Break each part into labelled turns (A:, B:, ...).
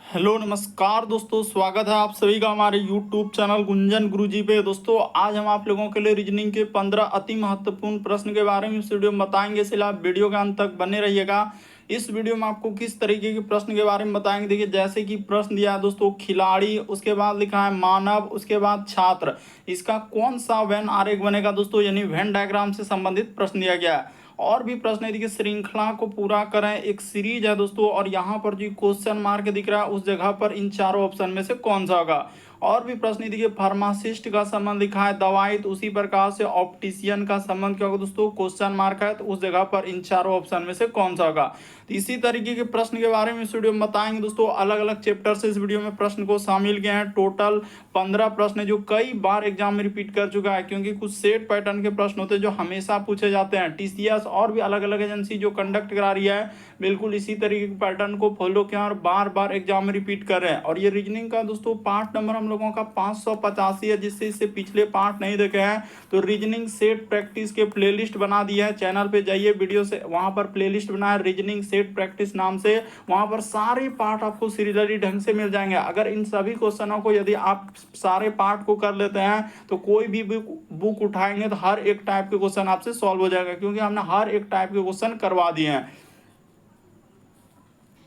A: Hello नमस्कार दोस्तों, स्वागत है आप सभी का हमारे यूट्यूब चैनल गुंजन गुरुजी पे। दोस्तों आज हम आप लोगों के लिए रीजनिंग के 15 अति महत्वपूर्ण प्रश्न के बारे में इस वीडियो में बताएंगे, इसलिए आप वीडियो के अंत तक बने रहिएगा। इस वीडियो में आपको किस तरीके के प्रश्न के बारे में बताएंगे। देखिए जैसे कि प्रश्न दिया है दोस्तों खिलाड़ी, उसके बाद लिखा है मानव, उसके बाद छात्र, इसका कौन सा वेन आरेख बनेगा दोस्तों, यानी वेन डायग्राम से संबंधित प्रश्न दिया गया है। और भी प्रश्न है, देखिए श्रृंखला को पूरा करें, एक सीरीज है दोस्तों, और यहाँ पर जो क्वेश्चन मार्क दिख रहा है उस जगह पर इन चारों ऑप्शन में से कौन सा होगा। और भी प्रश्न देखिए फार्मासिस्ट का संबंध लिखा है दवाई, तो उसी प्रकार से ऑप्टिशियन का संबंध क्या होगा दोस्तों, क्वेश्चन मार्क है, तो उस जगह पर इन चारों ऑप्शन में से कौन सा होगा। तो इसी तरीके के प्रश्न के बारे में इस वीडियो में बताएंगे दोस्तों। अलग अलग चैप्टर से इस वीडियो में प्रश्न को शामिल किए हैं। टोटल 15 प्रश्न जो कई बार एग्जाम में रिपीट कर चुका है, क्योंकि कुछ सेट पैटर्न के प्रश्न होते हैं जो हमेशा पूछे जाते हैं। टीसीएस और भी अलग अलग एजेंसी जो कंडक्ट करा रही है, बिल्कुल इसी तरीके के पैटर्न को फॉलो किया और बार बार एग्जाम में रिपीट कर रहे हैं। और ये रीजनिंग का दोस्तों पार्ट नंबर हम लोगों का 585 है, जिससे इससे पिछले पार्ट नहीं देखे हैं तो रीजनिंग सेट प्रैक्टिस के प्लेलिस्ट बना दी है। चैनल पे जाइए, वीडियो से वहां पर प्लेलिस्ट बना है रीजनिंग सेट प्रैक्टिस नाम से, वहां पर सारे पार्ट आपको सीरियली ढंग से मिल जाएंगे। अगर इन सभी क्वेश्चनों को यदि आप सारे पार्ट को कर लेते हैं तो कोई भी बुक उठाएंगे तो हर एक टाइप के क्वेश्चन आपसे सॉल्व हो जाएगा, क्योंकि हमने हर एक टाइप के क्वेश्चन करवा दिए हैं।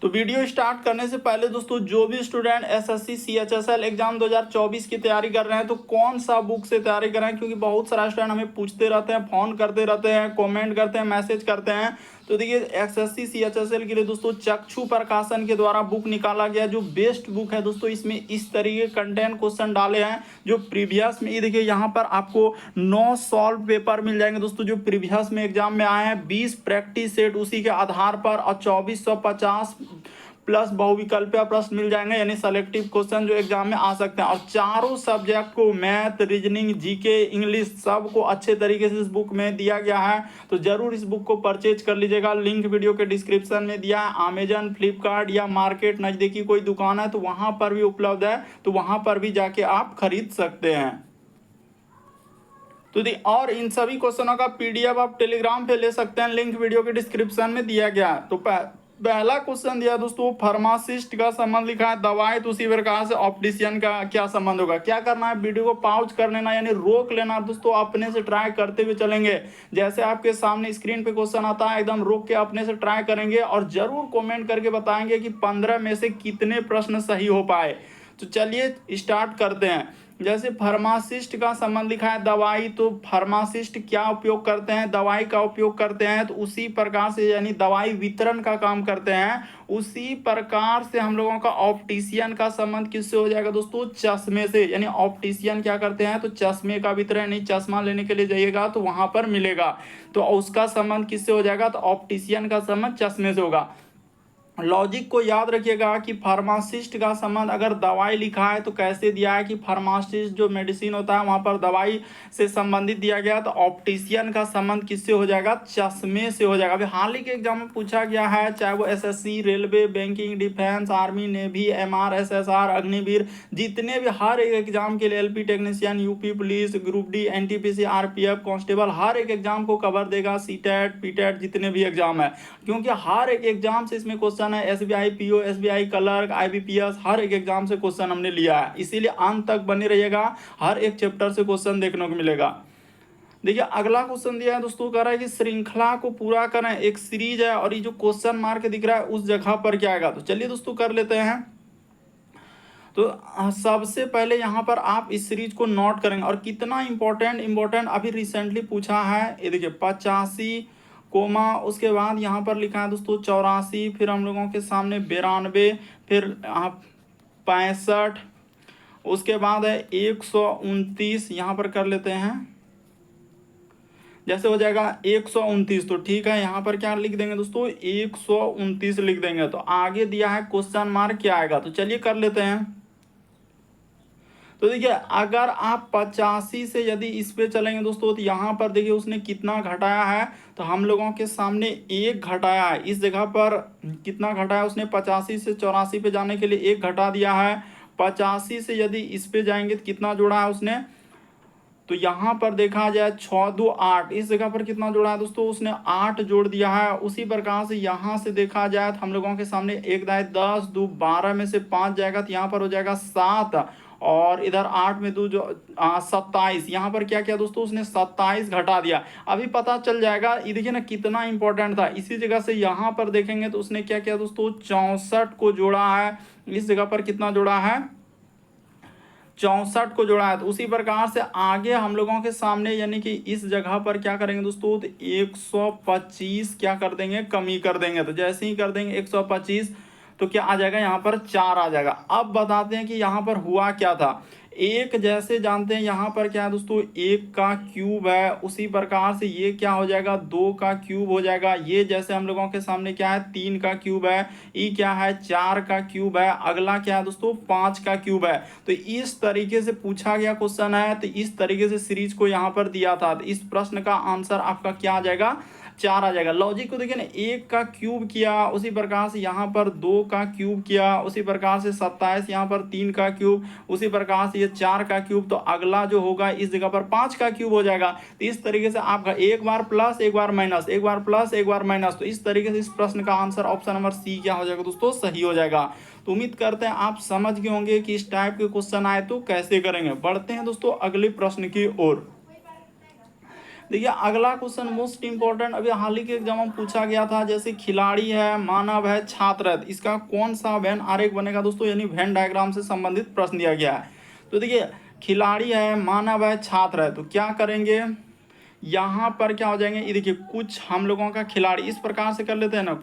A: तो वीडियो स्टार्ट करने से पहले दोस्तों, जो भी स्टूडेंट एसएससी सीएचएसएल एग्जाम 2024 की तैयारी कर रहे हैं तो कौन सा बुक से तैयारी कर रहे हैं, क्योंकि बहुत सारा स्टूडेंट हमें पूछते रहते हैं, फोन करते रहते हैं, कमेंट करते हैं, मैसेज करते हैं। तो देखिए एसएससी सीएचएसएल के लिए दोस्तों चक्षु प्रकाशन के द्वारा बुक निकाला गया जो बेस्ट बुक है दोस्तों। इसमें इस तरीके कंटेंट क्वेश्चन डाले हैं जो प्रीवियस में, ये देखिए यहाँ पर आपको 9 सॉल्व पेपर मिल जाएंगे दोस्तों जो प्रीवियस में एग्जाम में आए हैं, 20 प्रैक्टिस सेट उसी के आधार पर, और 2450 प्लस बहुविकल्पीय प्रश्न मिल जाएंगे, यानी सेलेक्टिव क्वेश्चन जो एग्जाम में आ सकते हैं। और चारों सब्जेक्ट को, मैथ, रीजनिंग, जीके, इंग्लिश, सबको अच्छे तरीके से इस बुक में दिया गया है। तो जरूर इस बुक को परचेज कर लीजिएगा। लिंक वीडियो के डिस्क्रिप्शन में दिया है। अमेजन, फ्लिपकार्ट या मार्केट नजदीकी कोई दुकान है तो वहां पर भी उपलब्ध है, तो वहां पर भी जाके आप खरीद सकते हैं। तो और इन सभी क्वेश्चनों का पीडीएफ आप टेलीग्राम पे ले सकते हैं, लिंक वीडियो के डिस्क्रिप्शन में दिया गया है। तो पहला क्वेश्चन दिया दोस्तों फार्मासिस्ट का संबंध लिखा है दवाई, तो उसी प्रकार से ऑप्टिशियन का क्या संबंध होगा। क्या करना है, वीडियो को पॉज कर लेना, यानी रोक लेना दोस्तों, अपने से ट्राई करते हुए चलेंगे। जैसे आपके सामने स्क्रीन पे क्वेश्चन आता है एकदम रोक के अपने से ट्राई करेंगे, और जरूर कमेंट करके बताएंगे कि 15 में से कितने प्रश्न सही हो पाए। तो चलिए स्टार्ट करते हैं। जैसे फार्मासिस्ट का संबंध लिखा है दवाई, तो फार्मासिस्ट क्या उपयोग करते हैं, दवाई का उपयोग करते हैं। तो उसी प्रकार से यानी दवाई वितरण का काम करते हैं, उसी प्रकार से हम लोगों का ऑप्टिशियन का संबंध किससे हो जाएगा दोस्तों, चश्मे से। यानी ऑप्टिशियन क्या करते हैं, तो चश्मे का वितरण, नहीं चश्मा लेने के लिए जाइएगा तो वहां पर मिलेगा, तो उसका संबंध किससे हो जाएगा, तो ऑप्टिशियन का संबंध चश्मे से होगा। लॉजिक को याद रखिएगा कि फार्मासिस्ट का संबंध अगर दवाई लिखा है तो कैसे दिया है कि फार्मासिस्ट जो मेडिसिन होता है वहां पर दवाई से संबंधित दिया गया, तो ऑप्टिशियन का संबंध किससे हो जाएगा, चश्मे से हो जाएगा। अभी हाल ही के एग्जाम में पूछा गया है, चाहे वो SSC, railway, banking, defence, army, navy, MR, SSR, Agniveer, जितने भी हर एक एग्जाम के लिए, LP technician, UP police, group D, NTPC, RPF, constable, हर एक एग्जाम को कवर देगा, सीटेट, पीटेट, जितने भी एग्जाम है, क्योंकि हर एक एग्जाम से इसमें क्वेश्चन है। SBI PO, SBI clerk, IBPS, हर एक एग्जाम से क्वेश्चन हमने लिया है, इसीलिए अंत तक बने रहिएगा, हर एक चैप्टर से क्वेश्चन देखने को मिलेगा। देखिए अगला क्वेश्चन दिया है दोस्तों, कह रहा है कि श्रृंखला को पूरा करें, एक सीरीज है और ये जो क्वेश्चन मार्क दिख रहा है उस जगह पर क्या आएगा। तो चलिए दोस्तों कर लेते हैं। तो सबसे पहले यहाँ पर आप इस सीरीज को नोट करेंगे, और कितना इंपॉर्टेंट अभी रिसेंटली पूछा है, ये देखिए 85 कोमा, उसके बाद यहाँ पर लिखा है दोस्तों 84, फिर हम लोगों के सामने 92, फिर 65, उसके बाद है 129, यहाँ पर कर लेते हैं, जैसे हो जाएगा 129, तो ठीक है यहाँ पर क्या लिख देंगे दोस्तों, 129 लिख देंगे। तो आगे दिया है क्वेश्चन मार्क क्या आएगा, तो चलिए कर लेते हैं। तो देखिए अगर आप 85 से यदि इस पे चलेंगे दोस्तों, तो यहाँ पर देखिए उसने कितना घटाया है, तो हम लोगों के सामने 1 घटाया है, इस जगह पर कितना घटाया उसने, 85 से 84 पे जाने के लिए 1 घटा दिया है। 85 से यदि इस पे जाएंगे तो कितना जोड़ा है उसने, तो यहाँ पर देखा जाए 6 2 8, इस जगह पर कितना जोड़ा है दोस्तों, उसने 8 जोड़ दिया है। उसी प्रकार से यहाँ से देखा जाए तो हम लोगों के सामने एक दाएं 10 2 12 में से 5 जाएगा तो यहाँ पर हो जाएगा 7, और इधर 8 में 2 जो 27, यहाँ पर क्या किया दोस्तों, उसने 27 घटा दिया। अभी पता चल जाएगा, ये देखिए ना कितना इंपॉर्टेंट था। इसी जगह से यहाँ पर देखेंगे तो उसने क्या किया दोस्तों, 64 को जोड़ा है। इस जगह पर कितना जोड़ा है, 64 को जोड़ा है। तो उसी प्रकार से आगे हम लोगों के सामने यानी कि इस जगह पर क्या करेंगे दोस्तों, तो 125 क्या कर देंगे, कमी कर देंगे। तो जैसे ही कर देंगे 125 तो क्या आ जाएगा, यहाँ पर 4 आ जाएगा। अब बताते हैं कि यहाँ पर हुआ क्या था। एक जैसे जानते हैं यहाँ पर क्या है दोस्तों, 1 का क्यूब है, उसी प्रकार से ये क्या हो जाएगा, 2 का क्यूब हो जाएगा। ये जैसे हम लोगों के सामने क्या है, 3 का क्यूब है, ये क्या है, 4 का क्यूब है, अगला क्या है दोस्तों, 5 का क्यूब है। तो इस तरीके से पूछा गया क्वेश्चन है, तो इस तरीके से सीरीज को यहाँ पर दिया था। तो इस प्रश्न का आंसर आपका क्या आ जाएगा, 4 आ जाएगा। लॉजिक को देखिए ना, 1 का क्यूब किया, उसी प्रकार से यहाँ पर 2 का क्यूब किया, उसी प्रकार से 27 यहाँ पर 3 का क्यूब, उसी प्रकार से ये 4 का क्यूब, तो अगला जो होगा इस जगह पर 5 का क्यूब हो जाएगा। तो इस तरीके से आपका एक बार प्लस एक बार माइनस, एक बार प्लस एक बार माइनस, तो इस तरीके से इस प्रश्न का आंसर ऑप्शन नंबर सी क्या हो जाएगा दोस्तों, सही हो जाएगा। तो उम्मीद करते हैं आप समझ गए होंगे कि इस टाइप के क्वेश्चन आए तो कैसे करेंगे। बढ़ते हैं दोस्तों अगले प्रश्न की ओर। देखिए अगला क्वेश्चन मोस्ट इंपॉर्टेंट, अभी हाल ही के एग्जाम में पूछा गया था। जैसे खिलाड़ी है, मानव है, छात्र है, इसका कौन सा वेन आरेख बनेगा दोस्तों, यानी वेन डायग्राम से संबंधित प्रश्न दिया गया है। तो देखिए खिलाड़ी है, मानव है, छात्र है, तो क्या करेंगे, यहाँ पर क्या हो जाएंगे, ये देखिए कुछ हम लोगों का खिलाड़ी, इस प्रकार से कर लेते हैं ना,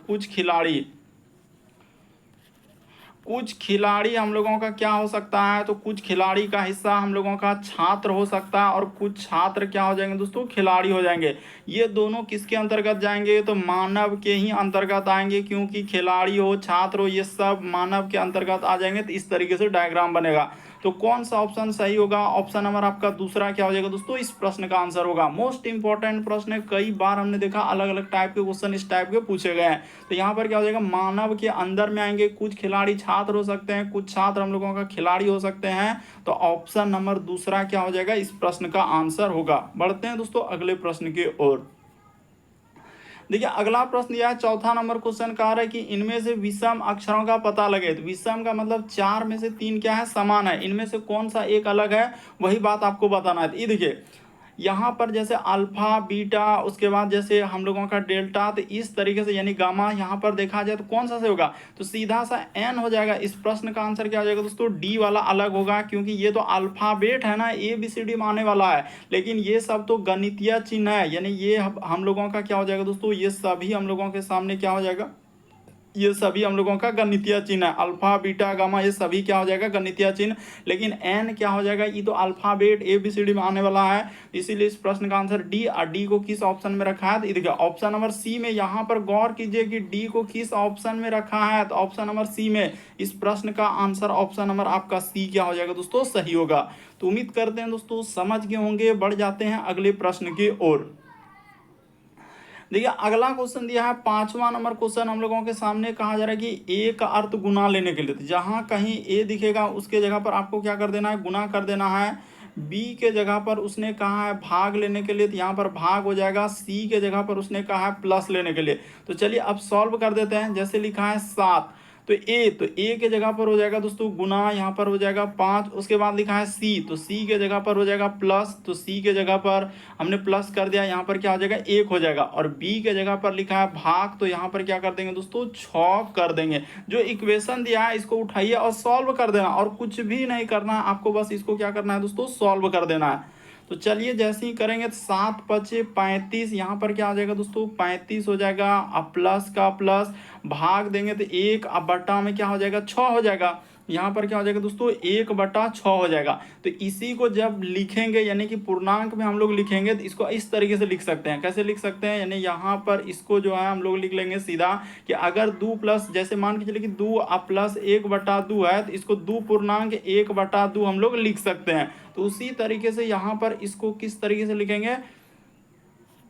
A: कुछ खिलाड़ी हम लोगों का क्या हो सकता है, तो कुछ खिलाड़ी का हिस्सा हम लोगों का छात्र हो सकता है, और कुछ छात्र क्या हो जाएंगे दोस्तों, खिलाड़ी हो जाएंगे। ये दोनों किसके अंतर्गत जाएंगे, तो मानव के ही अंतर्गत आएंगे, क्योंकि खिलाड़ी हो, छात्र हो, ये सब मानव के अंतर्गत आ जाएंगे। तो इस तरीके से डायग्राम बनेगा। तो कौन सा ऑप्शन सही होगा, ऑप्शन नंबर आपका दूसरा क्या हो जाएगा दोस्तों, इस प्रश्न का आंसर होगा। मोस्ट इंपॉर्टेंट प्रश्न है, कई बार हमने देखा अलग अलग टाइप के क्वेश्चन इस टाइप के पूछे गए हैं। तो यहाँ पर क्या हो जाएगा, मानव के अंदर में आएंगे, कुछ खिलाड़ी छात्र हो सकते हैं, कुछ छात्र हम लोगों का खिलाड़ी हो सकते हैं। तो ऑप्शन नंबर दूसरा क्या हो जाएगा, इस प्रश्न का आंसर होगा। बढ़ते हैं दोस्तों अगले प्रश्न की ओर। देखिए अगला प्रश्न यह है, चौथा नंबर क्वेश्चन कह रहा है कि इनमें से विषम अक्षरों का पता लगे। तो विषम का मतलब 4 में से 3 क्या है, समान है, इनमें से कौन सा एक अलग है, वही बात आपको बताना है। ये देखिए यहाँ पर जैसे अल्फा, बीटा, उसके बाद जैसे हम लोगों का डेल्टा, तो इस तरीके से यानी गामा यहाँ पर देखा जाए तो कौन सा से होगा, तो सीधा सा एन हो जाएगा। इस प्रश्न का आंसर क्या हो जाएगा दोस्तों, डी वाला अलग होगा, क्योंकि ये तो अल्फाबेट है ना, ए बी सी डी में आने वाला है, लेकिन ये सब तो गणितीय चिन्ह है, यानी ये हम लोगों का क्या हो जाएगा दोस्तों, ये सभी हम लोगों के सामने क्या हो जाएगा, ये सभी हम लोगों का गणितीय चिन्ह है। अल्फा, बीटा, गामा, ये सभी क्या हो जाएगा, गणितीय चिन्ह। लेकिन एन क्या हो जाएगा, ये तो alphabet A B C D में आने वाला है, इसीलिए इस प्रश्न का आंसर डी। और डी को किस ऑप्शन में रखा है, तो देखिए ऑप्शन नंबर सी में। यहाँ पर गौर कीजिए कि डी को किस ऑप्शन में रखा है, तो ऑप्शन नंबर सी में। इस प्रश्न का आंसर ऑप्शन नंबर आपका सी क्या हो जाएगा दोस्तों, सही होगा। तो उम्मीद करते हैं दोस्तों समझ गए होंगे। बढ़ जाते हैं अगले प्रश्न की ओर। देखिए अगला क्वेश्चन दिया है, 5वां नंबर क्वेश्चन हम लोगों के सामने। कहा जा रहा है कि ए का अर्थ गुना लेने के लिए, तो जहां कहीं ए दिखेगा उसके जगह पर आपको क्या कर देना है, गुना कर देना है। बी के जगह पर उसने कहा है भाग लेने के लिए, तो यहाँ पर भाग हो जाएगा। सी के जगह पर उसने कहा है प्लस लेने के लिए। तो चलिए अब सॉल्व कर देते हैं। जैसे लिखा है 7, तो ए के जगह पर हो जाएगा दोस्तों गुना, यहाँ पर हो जाएगा 5। उसके बाद लिखा है सी, तो सी के जगह पर हो जाएगा प्लस, तो सी के जगह पर हमने प्लस कर दिया, यहाँ पर क्या हो जाएगा 1 हो जाएगा। और बी के जगह पर लिखा है भाग, तो यहाँ पर क्या कर देंगे दोस्तों 6 कर देंगे। जो इक्वेशन दिया है इसको उठाइए और सॉल्व कर देना, और कुछ भी नहीं करना है आपको, बस इसको क्या करना है दोस्तों, सॉल्व कर देना है। तो चलिए जैसे ही करेंगे तो 7 5 35, यहाँ पर क्या आ जाएगा दोस्तों 35 हो जाएगा। अब प्लस का प्लस, भाग देंगे तो 1, अब बटा में क्या हो जाएगा 6 हो जाएगा। यहाँ पर क्या हो जाएगा दोस्तों 1/6 हो जाएगा। तो इसी को जब लिखेंगे यानी कि पूर्णांक में हम लोग लिखेंगे तो इसको इस तरीके से लिख सकते हैं। कैसे लिख सकते हैं, यानी यहाँ पर इसको जो है हम लोग लिख लेंगे सीधा कि अगर 2 प्लस, जैसे मान के चलिए कि 2 प्लस 1/2 है, तो इसको 2 पूर्णांक 1/2 हम लोग लिख सकते हैं। तो उसी तरीके से यहाँ पर इसको किस तरीके से लिखेंगे,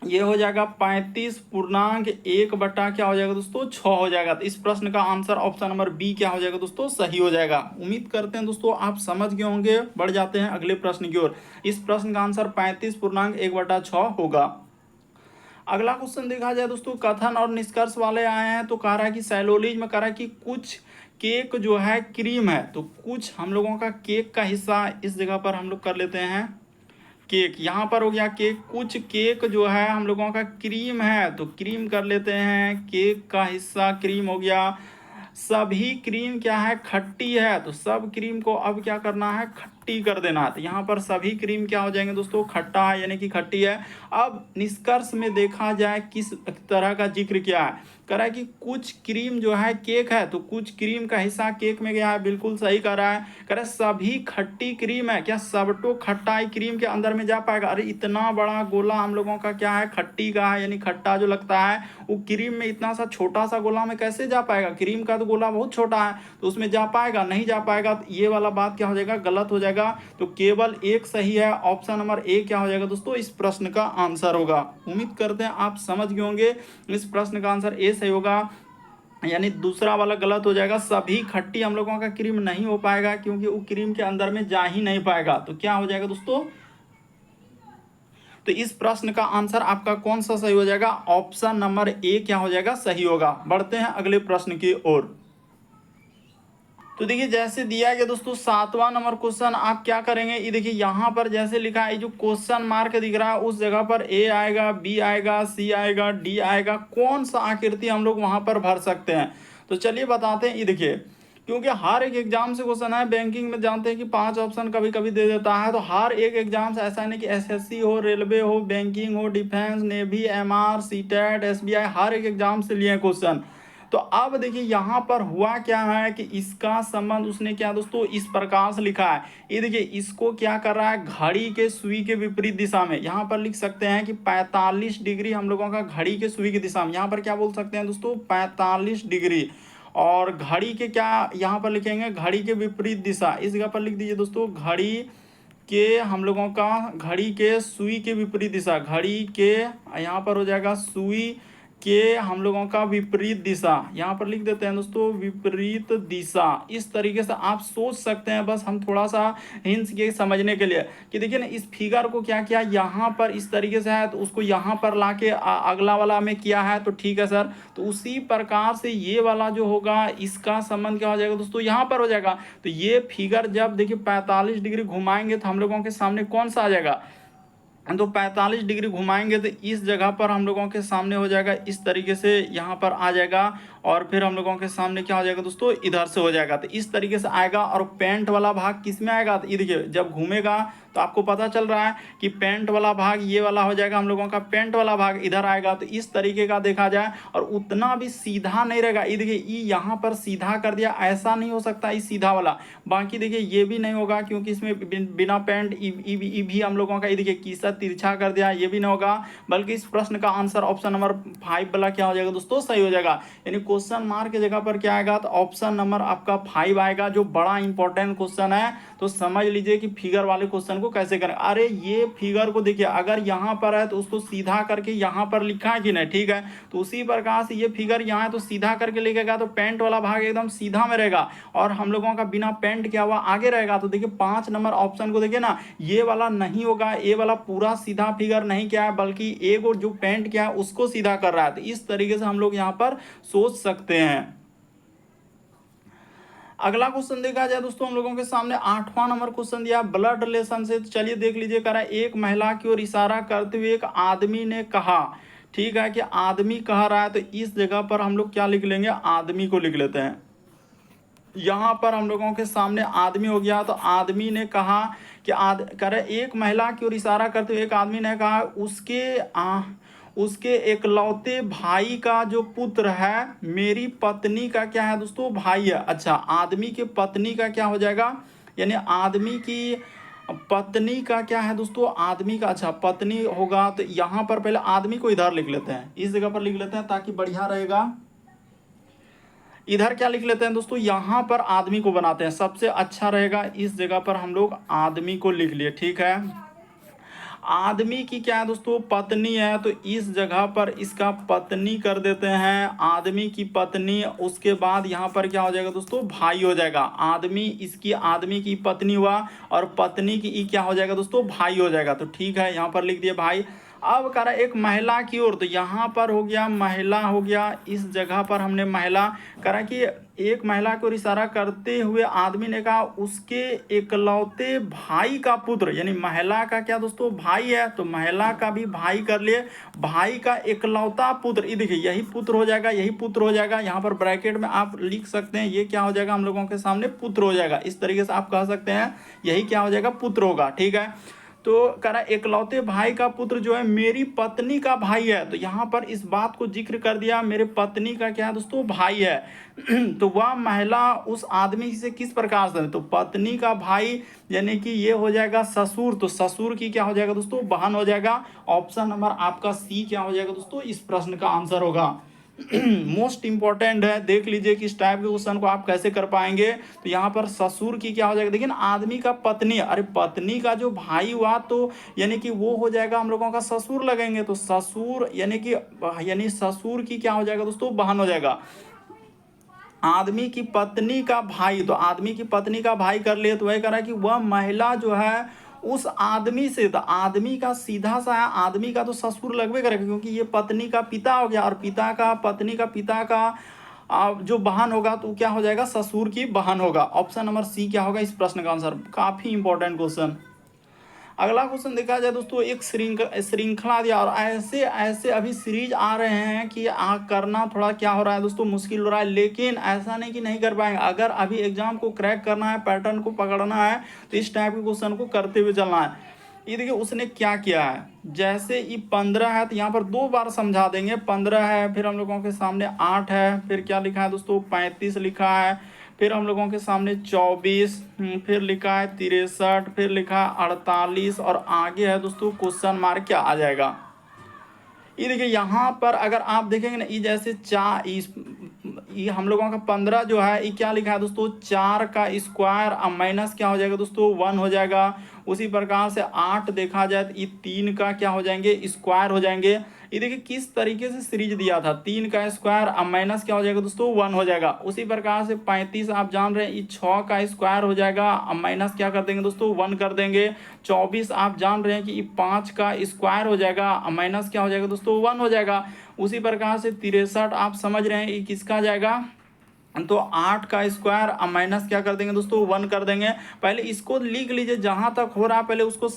A: ये हो जाएगा 35.1 बटा क्या हो जाएगा दोस्तों 6 हो जाएगा। तो इस प्रश्न का आंसर ऑप्शन नंबर बी क्या हो जाएगा दोस्तों सही हो जाएगा। उम्मीद करते हैं दोस्तों आप समझ गए होंगे। बढ़ जाते हैं अगले प्रश्न की ओर। इस प्रश्न का आंसर 35.1/6 होगा। अगला क्वेश्चन देखा जाए दोस्तों, कथन और निष्कर्ष वाले आए हैं। तो कह रहा है कि सैलोलीज में कह रहा है कि कुछ केक जो है क्रीम है, तो कुछ हम लोगों का केक का हिस्सा इस जगह पर हम लोग कर लेते हैं केक। यहाँ पर हो गया केक, कुछ केक जो है हम लोगों का क्रीम है, तो क्रीम कर लेते हैं, केक का हिस्सा क्रीम हो गया। सभी क्रीम क्या है खट्टी है, तो सब क्रीम को अब क्या करना है खट्टी कर देना है। तो यहाँ पर सभी क्रीम क्या हो जाएंगे दोस्तों खट्टा है, यानी कि खट्टी है। अब निष्कर्ष में देखा जाए किस तरह का जिक्र किया है, कह रहा है कि कुछ क्रीम जो है केक है, तो कुछ क्रीम का हिस्सा केक में गया है, बिल्कुल सही कह रहा है। कह रहा है सभी खट्टी क्रीम है, क्या सब तो खट्टाई क्रीम के अंदर में जा पाएगा। अरे इतना बड़ा गोला हम लोगों का क्या है खट्टी का है, यानी खट्टा जो लगता है वो क्रीम में इतना सा छोटा सा गोला में कैसे जा पाएगा। क्रीम का तो गोला बहुत छोटा है, तो उसमें जा पाएगा नहीं जा पाएगा। तो ये वाला बात क्या हो जाएगा गलत हो जाएगा। तो केवल एक सही है, ऑप्शन नंबर ए क्या हो जाएगा दोस्तों इस प्रश्न का आंसर होगा। उम्मीद करते हैं आप समझ गए होंगे। इस प्रश्न का आंसर ए सही होगा, यानी दूसरा वाला गलत हो जाएगा। सभी खट्टी हम लोगों का क्रीम नहीं हो पाएगा, क्योंकि वो क्रीम के अंदर में जा ही नहीं पाएगा। तो क्या हो जाएगा दोस्तों, तो इस प्रश्न का आंसर आपका कौन सा सही हो जाएगा, ऑप्शन नंबर ए क्या हो जाएगा सही होगा। बढ़ते हैं अगले प्रश्न की ओर। तो देखिए जैसे दिया गया दोस्तों 7वां नंबर क्वेश्चन, आप क्या करेंगे, ये देखिए यहाँ पर जैसे लिखा है जो क्वेश्चन मार्क दिख रहा है उस जगह पर ए आएगा, बी आएगा, सी आएगा, डी आएगा। कौन सा आकृति हम लोग वहां पर भर सकते हैं, तो चलिए बताते हैं। ये देखिए क्योंकि हर एक एग्जाम से क्वेश्चन है, बैंकिंग में जानते हैं कि 5 ऑप्शन कभी कभी दे देता है। तो हर एक एग्जाम से ऐसा नहीं कि एसएससी हो, रेलवे हो, बैंकिंग हो, defence, navy, MR, CTET, SBI, हर एक एग्जाम से लिए क्वेश्चन। तो अब देखिए यहाँ पर हुआ क्या है कि इसका संबंध उसने क्या दोस्तों इस प्रकार से लिखा है। ये देखिए इसको क्या कर रहा है घड़ी के सुई के विपरीत दिशा में, यहाँ पर लिख सकते हैं कि 45 डिग्री हम लोगों का घड़ी के सुई की दिशा में। यहाँ पर क्या बोल सकते हैं दोस्तों 45 डिग्री। और घड़ी के क्या यहाँ पर लिखेंगे घड़ी के विपरीत दिशा, इस जगह पर लिख दीजिए दोस्तों घड़ी के हम लोगों का घड़ी के सुई के विपरीत दिशा, घड़ी के यहाँ पर हो जाएगा सुई के हम लोगों का विपरीत दिशा, यहाँ पर लिख देते हैं दोस्तों विपरीत दिशा। इस तरीके से आप सोच सकते हैं। बस हम थोड़ा सा हिंट्स के समझने के लिए कि देखिए ना इस फिगर को क्या किया यहाँ पर इस तरीके से है, तो उसको यहाँ पर लाके अगला वाला में किया है, तो ठीक है सर। तो उसी प्रकार से ये वाला जो होगा इसका संबंध क्या हो जाएगा दोस्तों यहाँ पर हो जाएगा। तो ये फिगर जब देखिए 45 डिग्री घुमाएंगे तो हम लोगों के सामने कौन सा आ जाएगा, तो 45 डिग्री घुमाएंगे तो इस जगह पर हम लोगों के सामने हो जाएगा इस तरीके से यहाँ पर आ जाएगा। और फिर हम लोगों के सामने क्या हो जाएगा दोस्तों इधर से हो जाएगा, तो इस तरीके से आएगा। और पेंट वाला भाग किस में आएगा, तो ये देखिए जब घूमेगा तो आपको पता चल रहा है कि पेंट वाला भाग ये वाला हो जाएगा, हम लोगों का पेंट वाला भाग इधर आएगा। तो इस तरीके का देखा जाए, और उतना भी सीधा नहीं रहेगा। ये देखिए ये यहाँ पर सीधा कर दिया, ऐसा नहीं हो सकता ये सीधा वाला। बाकी देखिए ये भी नहीं होगा क्योंकि इसमें बिना पेंट ई भी हम लोगों का ये देखिए किस्सा तिरछा कर दिया, ये भी नहीं होगा। बल्कि इस प्रश्न का आंसर ऑप्शन नंबर 5 वाला क्या हो जाएगा दोस्तों सही हो जाएगा। यानी क्वेश्चन मार्क की जगह पर क्या आएगा, तो ऑप्शन नंबर आपका 5 आएगा, जो बड़ा इंपॉर्टेंट क्वेश्चन है। तो समझ लीजिए कि फिगर वाले क्वेश्चन को कैसे करें। अरे ये फिगर को देखिए अगर यहाँ पर है तो उसको सीधा करके यहाँ पर लिखा है कि नहीं, ठीक है। तो उसी प्रकार से ये फिगर यहाँ है तो सीधा करके लिखेगा, तो पेंट वाला भाग एकदम सीधा में रहेगा और हम लोगों का बिना पेंट किया हुआ आगे रहेगा। तो देखिए 5 नंबर ऑप्शन को देखिए ना, ये वाला नहीं होगा, ये वाला पूरा सीधा फिगर नहीं किया है, बल्कि एक और जो पेंट किया है उसको सीधा कर रहा है। तो इस तरीके से हम लोग यहाँ पर सोच सकते हैं। अगला क्वेश्चन देखा जाए दोस्तों, हम लोगों के सामने 8वां नंबर क्वेश्चन दिया ब्लड रिलेशन से। तो चलिए देख लीजिए, कह रहा है एक महिला की ओर इशारा करते हुए एक आदमी ने कहा, ठीक है कि आदमी कह रहा है। तो इस जगह पर हम लोग क्या लिख लेंगे, आदमी को लिख लेते हैं। यहाँ पर हम लोगों के सामने आदमी हो गया, तो आदमी ने कहा कि कह रहे एक महिला की ओर इशारा करते हुए एक आदमी ने कहा उसके एकलौते भाई का जो पुत्र है मेरी पत्नी का क्या है दोस्तों भाई है। अच्छा आदमी के पत्नी का क्या हो जाएगा, यानी आदमी की पत्नी का क्या है दोस्तों आदमी का, अच्छा पत्नी होगा। तो यहाँ पर पहले आदमी को इधर लिख लेते हैं, इस जगह पर लिख लेते हैं ताकि बढ़िया रहेगा। इधर क्या लिख लेते हैं दोस्तों, यहाँ पर आदमी को बनाते हैं, सबसे अच्छा रहेगा। इस जगह पर हम लोग आदमी को लिख लिए, ठीक है। आदमी की क्या है दोस्तों, पत्नी है, तो इस जगह पर इसका पत्नी कर देते हैं, आदमी की पत्नी। उसके बाद यहाँ पर क्या हो जाएगा दोस्तों, भाई हो जाएगा। आदमी, इसकी आदमी की पत्नी हुआ और पत्नी की क्या हो जाएगा दोस्तों, भाई हो जाएगा। तो ठीक है, यहाँ पर लिख दिए भाई। अब कह रहा है एक महिला की ओर, तो यहाँ पर हो गया महिला, हो गया इस जगह पर हमने महिला करा कि एक महिला को इशारा करते हुए आदमी ने कहा उसके इकलौते भाई का पुत्र, यानी महिला का क्या दोस्तों, भाई है, तो महिला का भी भाई कर लिए, भाई का इकलौता पुत्र। ये देखिए यही पुत्र हो जाएगा, यही पुत्र हो जाएगा। यहाँ पर ब्रैकेट में आप लिख सकते हैं, ये क्या हो जाएगा हम लोगों के सामने, पुत्र हो जाएगा। इस तरीके से आप कह सकते हैं यही क्या हो जाएगा, पुत्र होगा। ठीक है, तो कह रहा इकलौते भाई का पुत्र जो है मेरी पत्नी का भाई है, तो यहाँ पर इस बात को जिक्र कर दिया, मेरे पत्नी का क्या है दोस्तों, भाई है। तो वह महिला उस आदमी से किस प्रकार से, तो पत्नी का भाई यानी कि ये हो जाएगा ससुर, तो ससुर की क्या हो जाएगा दोस्तों, बहन हो जाएगा। ऑप्शन नंबर आपका सी क्या हो जाएगा दोस्तों, इस प्रश्न का आंसर होगा। मोस्ट इंपॉर्टेंट है, देख लीजिए कि इस टाइप के क्वेश्चन को आप कैसे कर पाएंगे। तो यहाँ पर ससुर की क्या हो जाएगा, देखिए आदमी का पत्नी, अरे पत्नी का जो भाई हुआ तो यानी कि वो हो जाएगा हम लोगों का ससुर लगेंगे, तो ससुर यानी ससुर की क्या हो जाएगा दोस्तों, बहन हो जाएगा। आदमी की पत्नी का भाई, तो आदमी की पत्नी का भाई कर लिए, तो वही कह रहा है कि वह महिला जो है उस आदमी से, तो आदमी का सीधा सा है, आदमी का तो ससुर लगभग करेगा क्योंकि ये पत्नी का पिता हो गया, और पिता का, पत्नी का पिता का जो बहन होगा तो क्या हो जाएगा, ससुर की बहन होगा। ऑप्शन नंबर सी क्या होगा इस प्रश्न का आंसर। काफी इंपॉर्टेंट क्वेश्चन। अगला क्वेश्चन देखा जाए दोस्तों, एक श्रृंखला दिया और ऐसे ऐसे अभी सीरीज आ रहे हैं कि करना थोड़ा क्या हो रहा है दोस्तों, मुश्किल हो रहा है, लेकिन ऐसा नहीं कि नहीं कर पाएंगे। अगर अभी एग्जाम को क्रैक करना है, पैटर्न को पकड़ना है, तो इस टाइप के क्वेश्चन को करते हुए चलना है। ये देखिए उसने क्या किया है, जैसे ये 15 है तो यहाँ पर 2 बार समझा देंगे। 15 है, फिर हम लोगों के सामने 8 है, फिर क्या लिखा है दोस्तों, 35 लिखा है, फिर हम लोगों के सामने 24, फिर लिखा है 63, फिर लिखा है 48 और आगे है दोस्तों क्वेश्चन मार्क क्या आ जाएगा। ये देखिए यहाँ पर अगर आप देखेंगे ना, ये जैसे ये हम लोगों का 15 जो है ये क्या लिखा है दोस्तों, 4 का स्क्वायर अब माइनस क्या हो जाएगा दोस्तों, 1 हो जाएगा। उसी प्रकार से 8 देखा जाए तो ये 3 का क्या हो जाएंगे, स्क्वायर हो जाएंगे। ये देखिए किस तरीके से सीरीज दिया था, 3 का स्क्वायर अब माइनस क्या हो जाएगा दोस्तों, 1 हो जाएगा। उसी प्रकार से 35 आप जान रहे हैं ये 6 का स्क्वायर हो जाएगा, अब माइनस क्या कर देंगे दोस्तों, 1 कर देंगे। 24 आप जान रहे हैं कि ये 5 का स्क्वायर हो जाएगा, अब माइनस क्या हो जाएगा दोस्तों, 1 हो जाएगा। उसी प्रकार से 63 आप समझ रहे हैं ये किसका जाएगा, तो 8 का स्क्वायर अब माइनस क्या कर देंगे दोस्तों, 1 कर देंगे। पहले इसको लिख लीजिए जहां तक हो रहा है, पहले उसको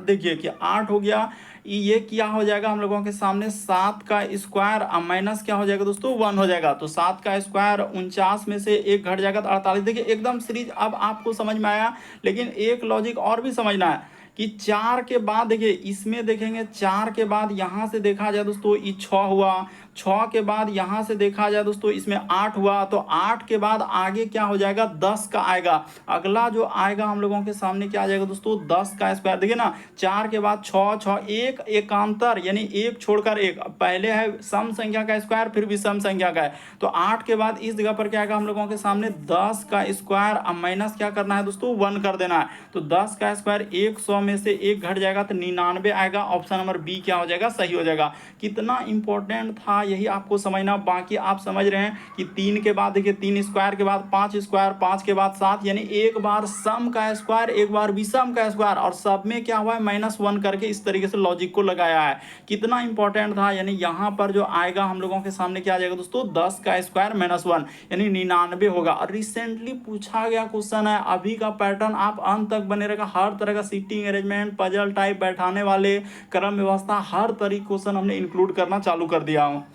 A: देखिए कि 8 हो गया, ये क्या हो जाएगा हम लोगों के सामने, 7 का स्क्वायर अब माइनस क्या हो जाएगा दोस्तों, 1 हो जाएगा। तो 7 का स्क्वायर 49 में से 1 घट जाएगा तो 48। देखिए एकदम सीरीज अब आपको समझ में आया, लेकिन एक लॉजिक और भी समझना है कि 4 के बाद देखिए इसमें देखेंगे, 4 के बाद यहाँ से देखा जाए दोस्तों ये 6 हुआ, 6 के बाद यहाँ से देखा जाए दोस्तों इसमें 8 हुआ, तो 8 के बाद आगे क्या हो जाएगा, 10 का आएगा। अगला जो आएगा हम लोगों के सामने क्या आ जाएगा दोस्तों, 10 का स्क्वायर। देखिए ना 4 के बाद 6 6 एक एकांतर यानी एक छोड़कर एक, पहले है सम संख्या का स्क्वायर फिर विषम संख्या का है, तो 8 के बाद इस जगह पर क्या आएगा हम लोगों के सामने 10 का स्क्वायर अब माइनस क्या करना है दोस्तों, 1 कर देना है। तो 10 का स्क्वायर 100 में से 1 घट जाएगा तो 99 आएगा। ऑप्शन नंबर बी क्या हो जाएगा, सही हो जाएगा। कितना इंपॉर्टेंट था यही आपको समझना। बाकी आप समझ रहे हैं कि 3 के बाद देखिए 3 स्क्वायर के बाद 5 स्क्वायर, 5 के बाद 7, यानी एक बार सम का स्क्वायर एक बार विषम का स्क्वायर, और सब में क्या हुआ है -1 करके इस तरीके से लॉजिक को लगाया है। कितना इंपॉर्टेंट था, यानी यहाँ पर जो आएगा हम लोगों के सामने क्या आ जाएगा दोस्तों, 10 का स्क्वायर -1 यानी 99 होगा। और रिसेंटली पूछा गया क्वेश्चन है, अभी का पैटर्न आप अंत तक बने रहेगा। हर तरह का सीटिंग अरेंजमेंट, पजल टाइप, बैठाने वाले क्रम व्यवस्था, हर तरीके क्वेश्चन हमने इंक्लूड करना चालू कर दिया हूँ।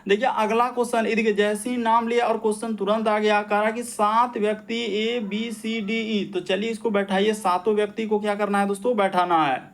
A: देखिए अगला क्वेश्चन, देखिए जैसे ही नाम लिया और क्वेश्चन तुरंत आ गया, कह रहा कि 7 व्यक्ति ABCDE, तो चलिए इसको बैठाइए। 7 व्यक्ति को क्या करना है दोस्तों, बैठाना है।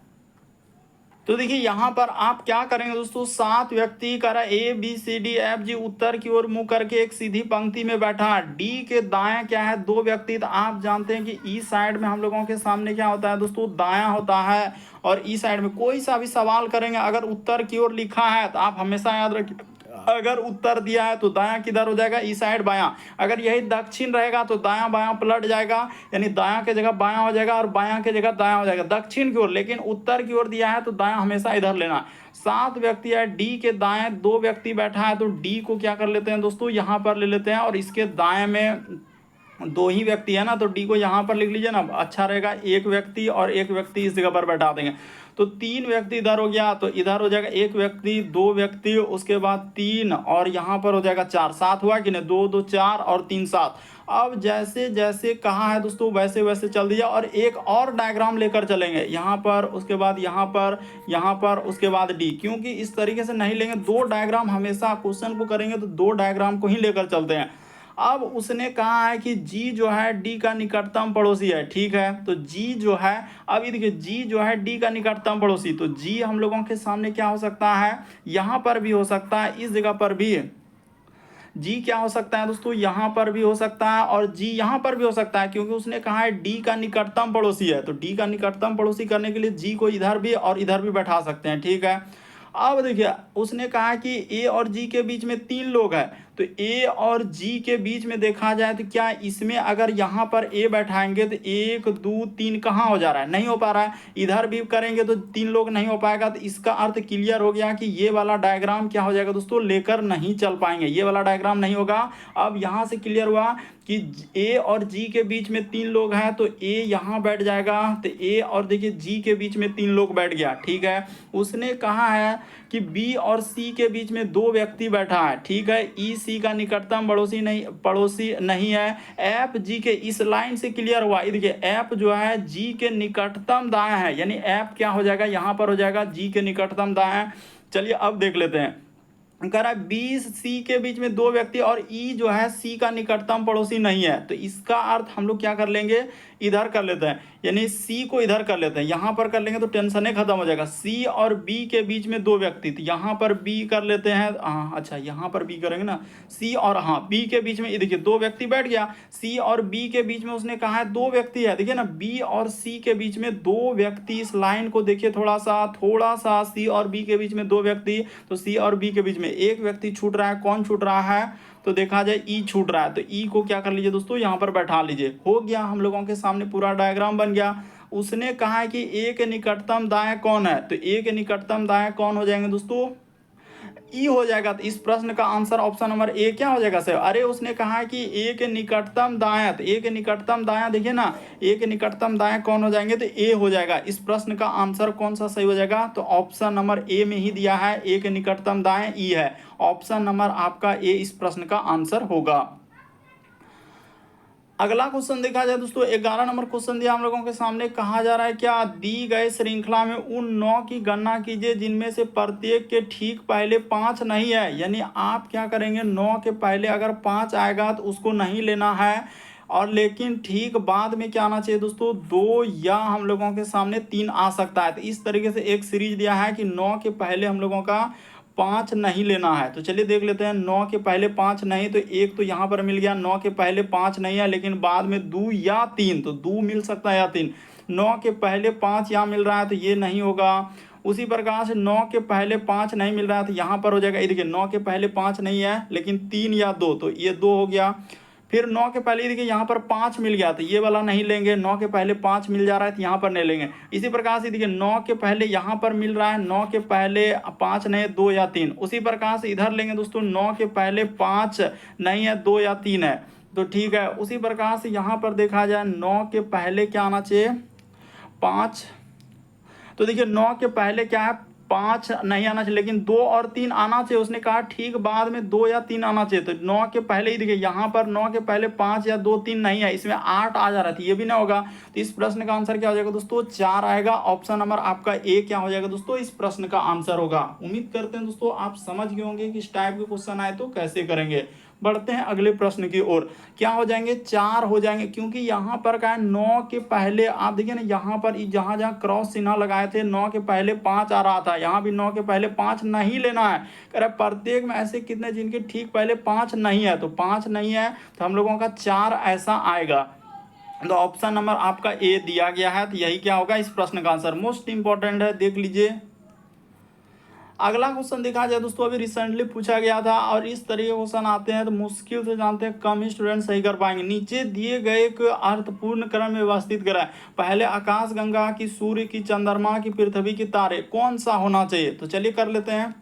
A: तो देखिए यहाँ पर आप क्या करेंगे दोस्तों, 7 व्यक्ति कर ABCDFG उत्तर की ओर मुंह करके एक सीधी पंक्ति में बैठा। डी के दाएं क्या है, 2 व्यक्ति, तो आप जानते हैं कि ई साइड में हम लोगों के सामने क्या होता है दोस्तों, दायां होता है, और ई साइड में कोई सा भी सवाल करेंगे अगर उत्तर की ओर लिखा है तो आप हमेशा याद रखिए अगर उत्तर दिया है तो दायां किधर हो जाएगा, इस साइड बायां। अगर यही दक्षिण रहेगा तो दायां बायां पलट जाएगा, यानी दायां की जगह बायां हो जाएगा और बायां की जगह दायां हो जाएगा दक्षिण की ओर। लेकिन उत्तर की ओर दिया है तो दायां हमेशा इधर लेना है। 7 व्यक्ति है, डी के दाएं 2 व्यक्ति बैठा है तो डी को क्या कर लेते हैं दोस्तों, यहां पर ले लेते हैं। और इसके दाएं में 2 ही व्यक्ति है ना, तो डी को यहां पर लिख लीजिए ना, अच्छा रहेगा। 1 व्यक्ति और 1 व्यक्ति इस जगह पर बैठा देंगे तो 3 व्यक्ति इधर हो गया, तो इधर हो जाएगा 1 व्यक्ति 2 व्यक्ति, उसके बाद 3 और यहां पर हो जाएगा 4। 7 हुआ कि नहीं, 2 2 4 और 3 7। अब जैसे जैसे कहा है दोस्तों वैसे वैसे चल दीजिए। और एक और डायग्राम लेकर चलेंगे यहाँ पर, उसके बाद यहाँ पर, उसके बाद डी, क्योंकि इस तरीके से नहीं लेंगे। 2 डायग्राम हमेशा क्वेश्चन को करेंगे तो 2 डायग्राम को ही लेकर चलते हैं। अब उसने कहा है कि जी जो है डी का निकटतम पड़ोसी है, ठीक है। तो जी जो है, अब ये देखिए जी जो है डी का निकटतम पड़ोसी, तो जी हम लोगों के सामने क्या हो सकता है, यहाँ पर भी हो सकता है, इस जगह पर भी जी क्या हो सकता है दोस्तों, यहाँ पर भी हो सकता है और जी यहाँ पर भी हो सकता है, क्योंकि उसने कहा है डी का निकटतम पड़ोसी है। तो डी का निकटतम पड़ोसी करने के लिए जी को इधर भी और इधर भी बैठा सकते हैं, ठीक है। अब देखिए उसने कहा कि ए और जी के बीच में 3 लोग हैं, तो ए और जी के बीच में देखा जाए तो क्या इसमें अगर यहाँ पर ए बैठाएंगे तो 1 2 3 कहाँ हो जा रहा है, नहीं हो पा रहा है। इधर भी करेंगे तो 3 लोग नहीं हो पाएगा। तो इसका अर्थ क्लियर हो गया कि ये वाला डायग्राम क्या हो जाएगा दोस्तों, लेकर नहीं चल पाएंगे, ये वाला डायग्राम नहीं होगा। अब यहाँ से क्लियर हुआ कि ए और जी के बीच में 3 लोग हैं, तो ए यहाँ बैठ जाएगा, तो ए और देखिए जी के बीच में 3 लोग बैठ गया, ठीक है। उसने कहा है कि बी और सी के बीच में 2 व्यक्ति बैठा है, ठीक है। ई सी का निकटतम पड़ोसी नहीं है। एफ जी के, इस लाइन से क्लियर हुआ, देखिए एफ जो है जी के निकटतम दाएं है, यानी एफ क्या हो जाएगा, यहाँ पर हो जाएगा जी के निकटतम दाएं। चलिए अब देख लेते हैं। कह रहा है बी सी के बीच में 2 व्यक्ति और ई जो है सी का निकटतम पड़ोसी नहीं है। तो इसका अर्थ हम लोग क्या कर लेंगे, इधर कर लेते हैं, यानी सी को इधर कर लेते हैं। यहाँ पर कर लेंगे तो टेंशन ही खत्म हो जाएगा। सी और बी के बीच में 2 व्यक्ति, तो यहाँ पर बी कर लेते हैं। हाँ अच्छा, यहाँ पर बी करेंगे ना, सी और हाँ बी के बीच में, देखिए 2 व्यक्ति बैठ गया। सी और बी के बीच में उसने कहा है 2 व्यक्ति है, देखिए ना बी और सी के बीच में 2 व्यक्ति। इस लाइन को देखिए थोड़ा सा, सी और बी के बीच में 2 व्यक्ति, तो सी और बी के बीच में 1 व्यक्ति छूट रहा है। कौन छूट रहा है, तो देखा जाए ई छूट रहा है। तो ई को क्या कर लीजिए दोस्तों, यहाँ पर बैठा लीजिए। हो गया, हम लोगों के सामने पूरा डायग्राम बन गया। उसने कहा है कि ए के निकटतम दाएं कौन है, तो ए के निकटतम दाएं कौन हो जाएंगे दोस्तों, ई हो जाएगा। तो इस प्रश्न का आंसर ऑप्शन नंबर ए क्या हो जाएगा सर। अरे उसने कहा है कि ए के निकटतम दायां, तो ए के निकटतम दायां देखिए ना, ए के निकटतम दायां कौन हो जाएंगे, तो ए हो जाएगा। इस प्रश्न का आंसर कौन सा सही हो जाएगा, तो ऑप्शन नंबर ए में ही दिया है, ए के निकटतम दाएं ई है। ऑप्शन नंबर आपका ए इस प्रश्न का आंसर होगा। अगला क्वेश्चन देखा जाए दोस्तों, 11 नंबर क्वेश्चन दिया हम लोगों के सामने। कहा जा रहा है क्या दी गए श्रृंखला में उन 9 की गणना कीजिए जिनमें से प्रत्येक के ठीक पहले 5 नहीं है। यानी आप क्या करेंगे, 9 के पहले अगर 5 आएगा तो उसको नहीं लेना है, और लेकिन ठीक बाद में क्या आना चाहिए दोस्तों, 2 या हम लोगों के सामने 3 आ सकता है। तो इस तरीके से एक सीरीज दिया है कि 9 के पहले हम लोगों का 5 नहीं लेना है। तो चलिए देख लेते हैं। 9 के पहले 5 नहीं, तो एक तो यहाँ पर मिल गया। 9 के पहले 5 नहीं है, लेकिन बाद में 2 या 3, तो 2 मिल सकता है या 3। 9 के पहले 5 यहाँ मिल रहा है तो ये नहीं होगा। उसी प्रकार से 9 के पहले 5 नहीं मिल रहा है तो यहाँ पर हो जाएगा, ये देखिए 9 के पहले 5 नहीं है लेकिन 3 या 2, तो ये 2 हो गया। फिर 9 के पहले देखिए यहाँ पर 5 मिल गया, तो ये वाला नहीं लेंगे। 9 के पहले 5 मिल जा रहा है तो यहाँ पर नहीं लेंगे। इसी प्रकार से देखिए 9 के पहले यहाँ पर मिल रहा है, 9 के पहले 5 नहीं, 2 या 3। उसी प्रकार से इधर लेंगे दोस्तों, 9 के पहले 5 नहीं है, 2 या 3 है, तो ठीक है। उसी प्रकार से यहाँ पर देखा जाए 9 के पहले क्या आना चाहिए, 5। तो देखिए 9 के पहले क्या है, 5 नहीं आना चाहिए, लेकिन 2 और 3 आना चाहिए। उसने कहा ठीक बाद में 2 या 3 आना चाहिए। तो 9 के पहले ही देखिए यहाँ पर 9 के पहले 5 या 2 3 नहीं है, इसमें 8 आ जा रहा था, ये भी ना होगा। तो इस प्रश्न का आंसर क्या हो जाएगा दोस्तों, 4 आएगा। ऑप्शन नंबर आपका ए क्या हो जाएगा दोस्तों, इस प्रश्न का आंसर होगा। उम्मीद करते हैं दोस्तों आप समझ गए होंगे कि इस टाइप के क्वेश्चन आए तो कैसे करेंगे। बढ़ते हैं अगले प्रश्न की ओर। क्या हो जाएंगे, 4 हो जाएंगे, क्योंकि यहाँ पर क्या है, 9 के पहले आप देखिए ना, यहाँ पर जहाँ जहाँ क्रॉस चिन्ह लगाए थे 9 के पहले 5 आ रहा था, यहाँ भी 9 के पहले 5 नहीं लेना है। कह रहा है प्रत्येक में ऐसे कितने जिनके ठीक पहले 5 नहीं है, तो 5 नहीं है तो हम लोगों का 4 ऐसा आएगा। तो ऑप्शन नंबर आपका ए दिया गया है, तो यही क्या होगा इस प्रश्न का आंसर। मोस्ट इंपॉर्टेंट है, देख लीजिए। अगला क्वेश्चन देखा जाए दोस्तों, अभी रिसेंटली पूछा गया था और इस तरीके के क्वेश्चन आते हैं तो मुश्किल से जानते हैं कम ही स्टूडेंट सही कर पाएंगे। नीचे दिए गए एक अर्थपूर्ण क्रम में व्यवस्थित कराएं। पहले आकाश गंगा की, सूर्य की, चंद्रमा की, पृथ्वी की, तारे, कौन सा होना चाहिए? तो चलिए कर लेते हैं।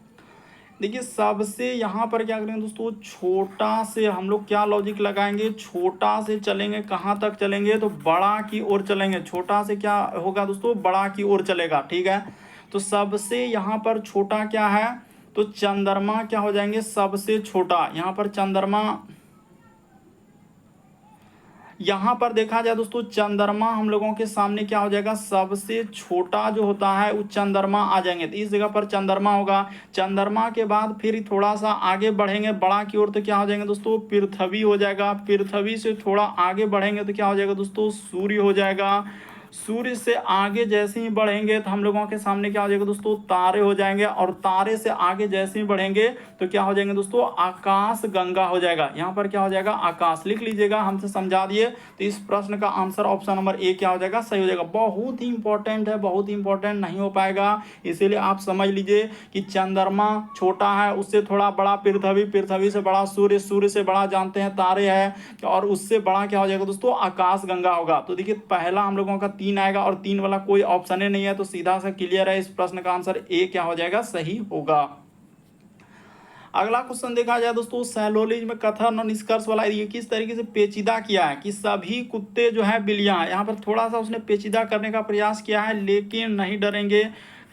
A: देखिए सबसे यहाँ पर क्या करेंगे दोस्तों, छोटा से हम लोग क्या लॉजिक लगाएंगे, छोटा से चलेंगे कहाँ तक चलेंगे, तो बड़ा की ओर चलेंगे। छोटा से क्या होगा दोस्तों, बड़ा की ओर चलेगा, ठीक है। तो सबसे यहाँ पर छोटा क्या है, तो चंद्रमा क्या हो जाएंगे, सबसे छोटा। यहाँ पर चंद्रमा, यहाँ पर देखा जाए दोस्तों चंद्रमा हम लोगों के सामने क्या हो जाएगा, सबसे छोटा जो होता है वो चंद्रमा आ जाएंगे, तो इस जगह पर चंद्रमा होगा। चंद्रमा के बाद फिर थोड़ा सा आगे बढ़ेंगे बड़ा की ओर, तो क्या हो जाएंगे दोस्तों, पृथ्वी हो जाएगा। पृथ्वी से थोड़ा आगे बढ़ेंगे तो क्या हो जाएगा दोस्तों, सूर्य हो जाएगा। सूर्य से आगे जैसे ही बढ़ेंगे तो हम लोगों के सामने क्या हो जाएगा दोस्तों, तारे हो जाएंगे। और तारे से आगे जैसे ही बढ़ेंगे तो क्या हो जाएंगे दोस्तों, आकाश गंगा हो जाएगा। यहाँ पर क्या हो जाएगा, आकाश लिख लीजिएगा, हमसे समझा दिए। तो इस प्रश्न का आंसर ऑप्शन नंबर ए क्या हो जाएगा, सही हो जाएगा। बहुत ही इंपॉर्टेंट है, बहुत ही इंपॉर्टेंट, नहीं हो पाएगा इसीलिए आप समझ लीजिए कि चंद्रमा छोटा है, उससे थोड़ा बड़ा पृथ्वी, पृथ्वी से बड़ा सूर्य, सूर्य से बड़ा जानते हैं तारे हैं, और उससे बड़ा क्या हो जाएगा दोस्तों, आकाश गंगा होगा। तो देखिए पहला हम लोगों का 3 आएगा और 3 वाला कोई ऑप्शन ही नहीं है, तो सीधा सा क्लियर है, इस प्रश्न का आंसर ए क्या हो जाएगा, सही होगा। अगला क्वेश्चन देखा जाए दोस्तों, सैलोलिज में कथन और निष्कर्ष वाला ये किस तरीके से पेचीदा किया है कि सभी कुत्ते जो है बिल्लियां हैं। यहाँ पर थोड़ा सा उसने पेचीदा करने का प्रयास किया है, लेकिन नहीं डरेंगे।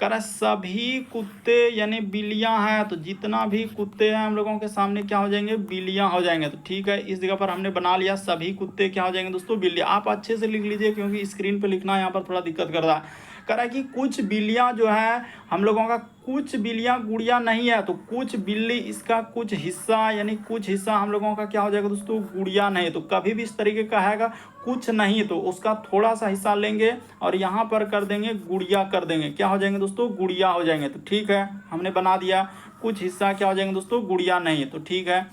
A: कह सभी कुत्ते यानी बिल्लियां हैं, तो जितना भी कुत्ते हैं हम लोगों के सामने क्या हो जाएंगे, बिल्लियां हो जाएंगे। तो ठीक है, इस जगह पर हमने बना लिया सभी कुत्ते क्या हो जाएंगे दोस्तों, बिल्लियां। आप अच्छे से लिख लीजिए क्योंकि स्क्रीन पे लिखना यहाँ पर थोड़ा दिक्कत कर रहा है। कह रहा है कि कुछ बिल्लियां जो है हम लोगों का, कुछ बिल्लियां गुड़िया नहीं है, तो कुछ बिल्ली इसका कुछ हिस्सा, यानी कुछ हिस्सा हम लोगों का क्या हो जाएगा दोस्तों, गुड़िया नहीं। तो कभी भी इस तरीके का हैगा कुछ नहीं, तो उसका थोड़ा सा हिस्सा लेंगे और यहाँ पर कर देंगे गुड़िया, कर देंगे क्या हो जाएंगे दोस्तों, गुड़िया हो जाएंगे। तो ठीक है, हमने बना दिया कुछ हिस्सा क्या हो जाएंगे दोस्तों, गुड़िया नहीं। तो ठीक है,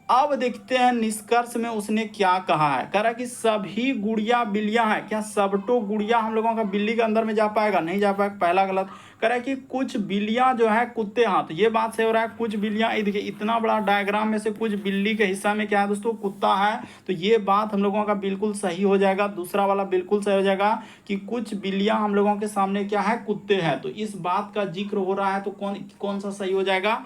A: अब देखते हैं निष्कर्ष में उसने क्या कहा है। कह रहा है कि सभी गुड़िया बिल्लियां हैं, क्या सबटो गुड़िया हम लोगों का बिल्ली के अंदर में जा पाएगा, नहीं जा पाएगा, पहला गलत। कह रहा है कि कुछ बिल्लियां जो है कुत्ते, हाँ तो ये बात सही हो रहा है, कुछ बिल्लियां, देखिए इतना बड़ा डायग्राम में से कुछ बिल्ली के हिस्सा में क्या है दोस्तों, कुत्ता है, तो ये बात हम लोगों का बिल्कुल सही हो जाएगा। दूसरा वाला बिल्कुल सही हो जाएगा कि कुछ बिल्लियां हम लोगों के सामने क्या है, कुत्ते हैं, तो इस बात का जिक्र हो रहा है, तो कौन सा सही हो जाएगा,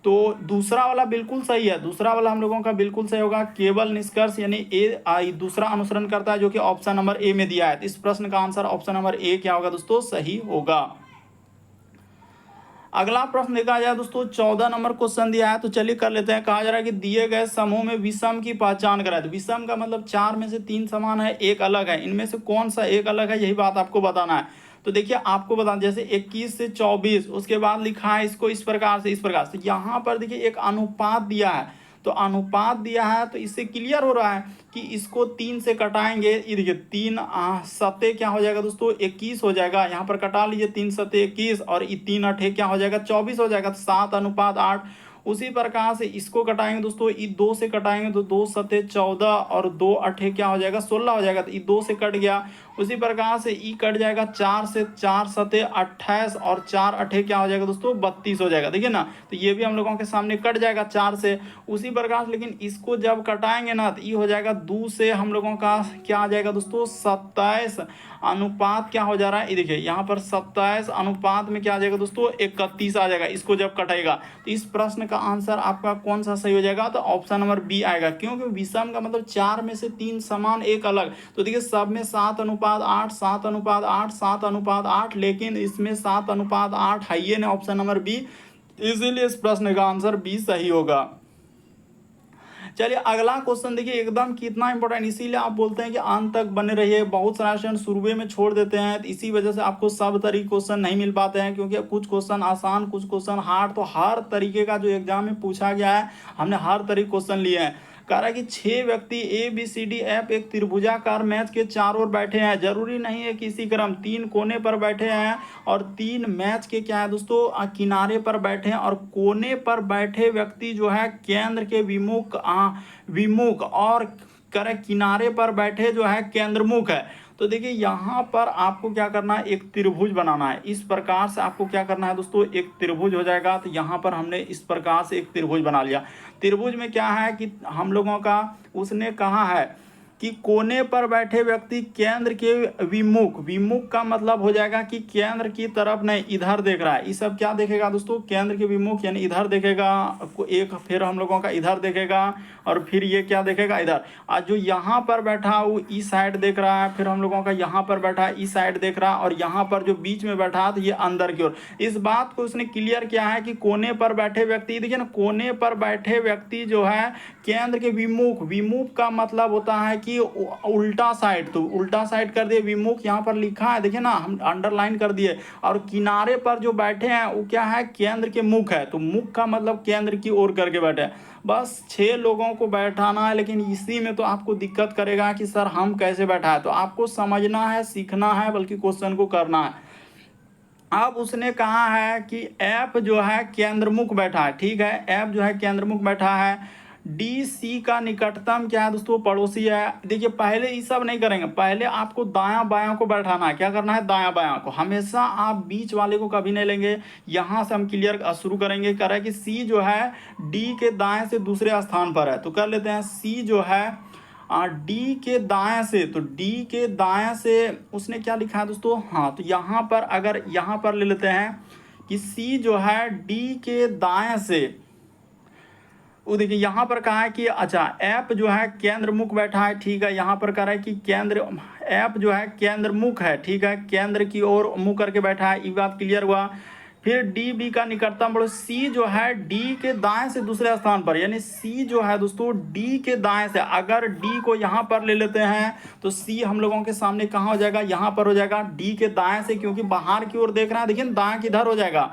A: तो दूसरा वाला बिल्कुल सही है। दूसरा वाला हम लोगों का बिल्कुल सही होगा, केवल निष्कर्ष यानी ए दूसरा अनुसरण करता है, जो कि ऑप्शन नंबर ए में दिया है। तो इस प्रश्न का आंसर ऑप्शन नंबर ए क्या होगा दोस्तों, सही होगा। अगला प्रश्न देखा जाए दोस्तों, 14 नंबर क्वेश्चन दिया है, तो चलिए कर लेते हैं। कहा जा रहा है कि दिए गए समूह में विषम की पहचान कराए। तो विषम का मतलब 4 में से 3 समान है, एक अलग है, इनमें से कौन सा एक अलग है, यही बात आपको बताना है। तो देखिए आपको बता, जैसे 21 से 24, उसके बाद लिखा है इसको इस प्रकार से, इस प्रकार से। यहाँ पर देखिए एक अनुपात दिया है, तो अनुपात दिया है, तो इससे क्लियर हो रहा है कि इसको 3 से कटाएंगे। ये देखिए 3 सत्ते क्या हो जाएगा दोस्तों, 21 हो जाएगा। यहाँ पर कटा लीजिए 3 सत्ते 21 और 3 अठे क्या हो जाएगा, 24 हो जाएगा, तो 7:8। उसी प्रकार से इसको कटाएंगे दोस्तों, ई 2 से कटाएंगे तो 2 सत्ते 14 और 2 अठे क्या हो जाएगा, 16 हो जाएगा, तो ई 2 से कट गया। उसी प्रकार से ई कट जाएगा, 4 से 4 सत्ते 28 और 4 अठे क्या हो जाएगा दोस्तों, 32 हो जाएगा। देखिए ना, तो ये भी हम लोगों के सामने कट जाएगा 4 से। उसी प्रकार से लेकिन इसको जब कटाएंगे ना, तो ये हो जाएगा 2 से हम लोगों का क्या आ जाएगा दोस्तों, 27 अनुपात क्या हो जा रहा है, ये देखिए यहाँ पर 27 अनुपात में क्या आ जाएगा दोस्तों, 31 आ जाएगा, इसको जब कटेगा। तो इस प्रश्न का आंसर आपका कौन सा सही हो जाएगा, तो ऑप्शन नंबर बी आएगा, क्योंकि विषम का मतलब 4 में से 3 समान एक अलग। तो देखिए सब में 7:8, 7:8, 7:8, लेकिन इसमें 7:8 है ये ना, ऑप्शन नंबर बी, इसीलिए इस प्रश्न का आंसर बी सही होगा। चलिए अगला क्वेश्चन देखिए, एकदम कितना इंपॉर्टेंट, इसीलिए आप बोलते हैं कि अंत तक बने रहिए। बहुत सारे स्टूडेंट शुरुए में छोड़ देते हैं, तो इसी वजह से आपको सब तरीके क्वेश्चन नहीं मिल पाते हैं, क्योंकि कुछ क्वेश्चन आसान, कुछ क्वेश्चन हार्ड। तो हर तरीके का जो एग्जाम में पूछा गया है, हमने हर तरीके क्वेश्चन लिए हैं। कह रहा है कि 6 व्यक्ति ABCDF एक त्रिभुजाकार मैच के चारों ओर बैठे हैं। जरूरी नहीं है कि इसी क्रम 3 कोने पर बैठे हैं और 3 मैच के क्या है दोस्तों, किनारे पर बैठे हैं, और कोने पर बैठे व्यक्ति जो है केंद्र के विमुख और करे किनारे पर बैठे जो है केंद्रमुख है। तो देखिए यहाँ पर आपको क्या करना है, एक त्रिभुज बनाना है। इस प्रकार से आपको क्या करना है दोस्तों, एक त्रिभुज हो जाएगा। तो यहाँ पर हमने इस प्रकार से एक त्रिभुज बना लिया। त्रिभुज में क्या है कि हम लोगों का, उसने कहा है कि कोने पर बैठे व्यक्ति केंद्र के विमुख, विमुख का मतलब हो जाएगा कि केंद्र की तरफ नहीं, इधर देख रहा है। ये सब क्या देखेगा दोस्तों, केंद्र के विमुख यानी इधर देखेगा एक, फिर हम लोगों का इधर देखेगा, और फिर ये क्या देखेगा, इधर। आज जो यहाँ पर बैठा वो इस साइड देख रहा है, फिर हम लोगों का यहाँ पर बैठा इस साइड देख रहा है, और यहाँ पर जो बीच में बैठा है तो ये अंदर की ओर। इस बात को उसने क्लियर किया है कि कोने पर बैठे व्यक्ति, देखिए ना, कोने पर बैठे व्यक्ति जो है केंद्र के विमुख, विमुख का मतलब होता है कि उल्टा साइड, तो उल्टा साइड कर दिए विमुख, यहाँ पर लिखा है देखिए ना, हम अंडरलाइन कर दिए। और किनारे पर जो बैठे हैं वो क्या है, केंद्र के मुख है, तो मुख का मतलब केंद्र की ओर करके बैठे हैं। बस 6 लोगों को बैठाना है, लेकिन इसी में तो आपको दिक्कत करेगा कि सर हम कैसे बैठा है। तो आपको समझना है, सीखना है, बल्कि क्वेश्चन को करना है। अब उसने कहा है कि एफ जो है केंद्रमुख बैठा है, ठीक है, एफ जो है केंद्रमुख बैठा है। डी सी का निकटतम क्या है दोस्तों, पड़ोसी है। देखिए पहले ये सब नहीं करेंगे, पहले आपको दायां बायां को बैठाना है। क्या करना है, दायां बायां को। हमेशा आप बीच वाले को कभी नहीं लेंगे। यहाँ से हम क्लियर शुरू करेंगे। कह रहा है कि सी जो है डी के दाएं से दूसरे स्थान पर है, तो कर लेते हैं सी जो है डी के दाएं से, तो डी के दाएं से उसने क्या लिखा है दोस्तों, हाँ, तो यहाँ पर अगर यहाँ पर ले लेते हैं कि सी जो है डी के दाएं से, वो देखिए यहाँ पर कहा है कि अच्छा एफ जो है केंद्र मुख बैठा है, ठीक है। यहाँ पर कह रहा है कि केंद्र, एफ जो है केंद्र मुख है, ठीक है, केंद्र की ओर मुंह करके बैठा है। ये बात क्लियर हुआ। फिर डी बी का निकटतम पड़ोसी, सी जो है डी के दाएं से दूसरे स्थान पर, यानी सी जो है दोस्तों डी के दाएं से, अगर डी को यहाँ पर ले लेते हैं तो सी हम लोगों के सामने कहाँ हो जाएगा, यहाँ पर हो जाएगा, डी के दाएं से, क्योंकि बाहर की ओर देख रहा है। देखिए दाएं किधर हो जाएगा,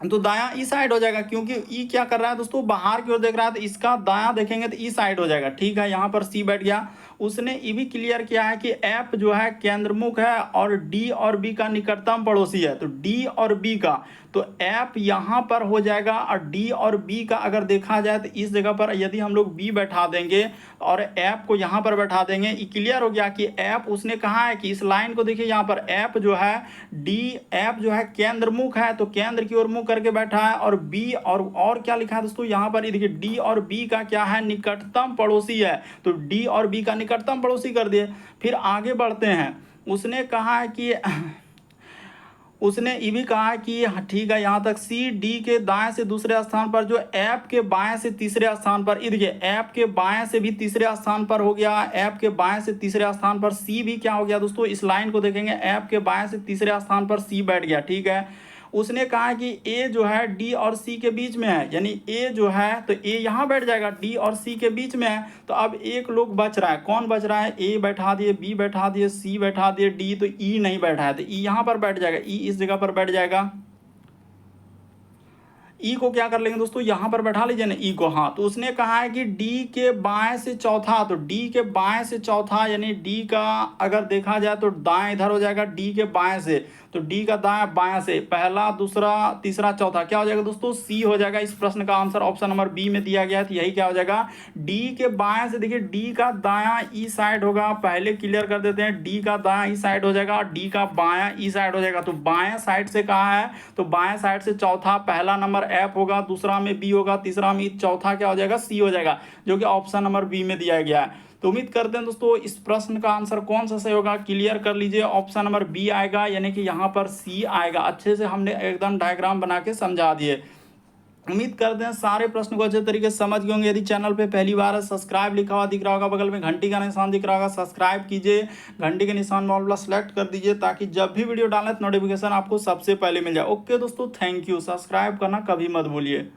A: तो दायां ई साइड हो जाएगा, क्योंकि ई क्या कर रहा है दोस्तों, बाहर की ओर देख रहा है, तो इसका दायां देखेंगे तो ई साइड हो जाएगा, ठीक है। यहाँ पर सी बैठ गया। उसने ये भी क्लियर किया है कि एफ जो है केंद्रमुख है और डी और बी का निकटतम पड़ोसी है, तो डी और बी का, तो एफ यहाँ पर हो जाएगा, और डी और बी का अगर देखा जाए तो इस जगह पर यदि हम लोग बी बैठा देंगे और एफ को यहाँ पर बैठा देंगे, ये क्लियर हो गया कि एफ, उसने कहा है कि इस लाइन को देखिए, यहाँ पर एफ जो है डी, एफ जो है केंद्रमुख है, तो केंद्र की ओर मुख करके बैठा है, और बी और क्या लिखा है दोस्तों, यहाँ पर देखिए डी और बी का क्या है, निकटतम पड़ोसी है, तो डी और बी का निकटतम पड़ोसी कर दिए। फिर आगे बढ़ते हैं। उसने कहा है कि उसने ये भी कहा कि ठीक है, यहाँ तक सी डी के दाएं से दूसरे स्थान पर, जो एफ के बाएं से तीसरे स्थान पर, देखिए एफ के बाएं से भी तीसरे स्थान पर हो गया, एफ के बाएं से तीसरे स्थान पर सी भी क्या हो गया दोस्तों, इस लाइन को देखेंगे, एफ के बाएं से तीसरे स्थान पर सी बैठ गया, ठीक है। उसने कहा कि ए जो है डी और सी के बीच में है, यानी ए जो है तो ए यहाँ बैठ जाएगा, डी और सी के बीच में है। तो अब एक लोग बच रहा है, कौन बच रहा है, ए बैठा दिए, बी बैठा दिए, सी बैठा दिए, डी, तो ई नहीं बैठा है, तो ई यहाँ पर बैठ जाएगा, ई इस जगह पर बैठ जाएगा। ई को क्या कर लेंगे दोस्तों, यहाँ पर बैठा लीजिए ना ई को, हाँ। तो उसने कहा है कि डी के बाएं से चौथा, तो डी के बाएं से चौथा, यानी डी का अगर देखा जाए तो दाएं इधर हो जाएगा, डी के बाएं से, तो डी का दाएं बाएं से पहला, दूसरा, तीसरा, चौथा क्या हो जाएगा दोस्तों, सी हो जाएगा। इस प्रश्न का आंसर ऑप्शन नंबर बी में दिया गया है, तो यही क्या हो जाएगा, डी के बाएं से। देखिए डी का दायां ई साइड होगा, पहले क्लियर कर देते हैं, डी का दायां ई साइड हो जाएगा, डी का बायां ई साइड हो जाएगा। तो बाएं साइड से कहा है, तो बाएं साइड से चौथा, पहला नंबर एफ होगा, दूसरा में बी होगा, तीसरा में, चौथा क्या हो जाएगा, सी हो जाएगा, जो कि ऑप्शन नंबर बी में दिया गया है। तो उम्मीद करते हैं दोस्तों इस प्रश्न का आंसर कौन सा सही होगा, क्लियर कर लीजिए। ऑप्शन नंबर बी आएगा, यानी कि यहाँ पर सी आएगा। अच्छे से हमने एकदम डायग्राम बना के समझा दिए। उम्मीद करते हैं सारे प्रश्न को अच्छे तरीके से समझ गए होंगे। यदि चैनल पे पहली बार है, सब्सक्राइब लिखा हुआ दिख रहा होगा, बगल में घंटी का निशान दिख रहा होगा, सब्सक्राइब कीजिए, घंटी के निशान में ऑल वाला सेलेक्ट कर दीजिए, ताकि जब भी वीडियो डालें तो नोटिफिकेशन आपको सबसे पहले मिल जाए। ओके दोस्तों, थैंक यू। सब्सक्राइब करना कभी मत भूलिए।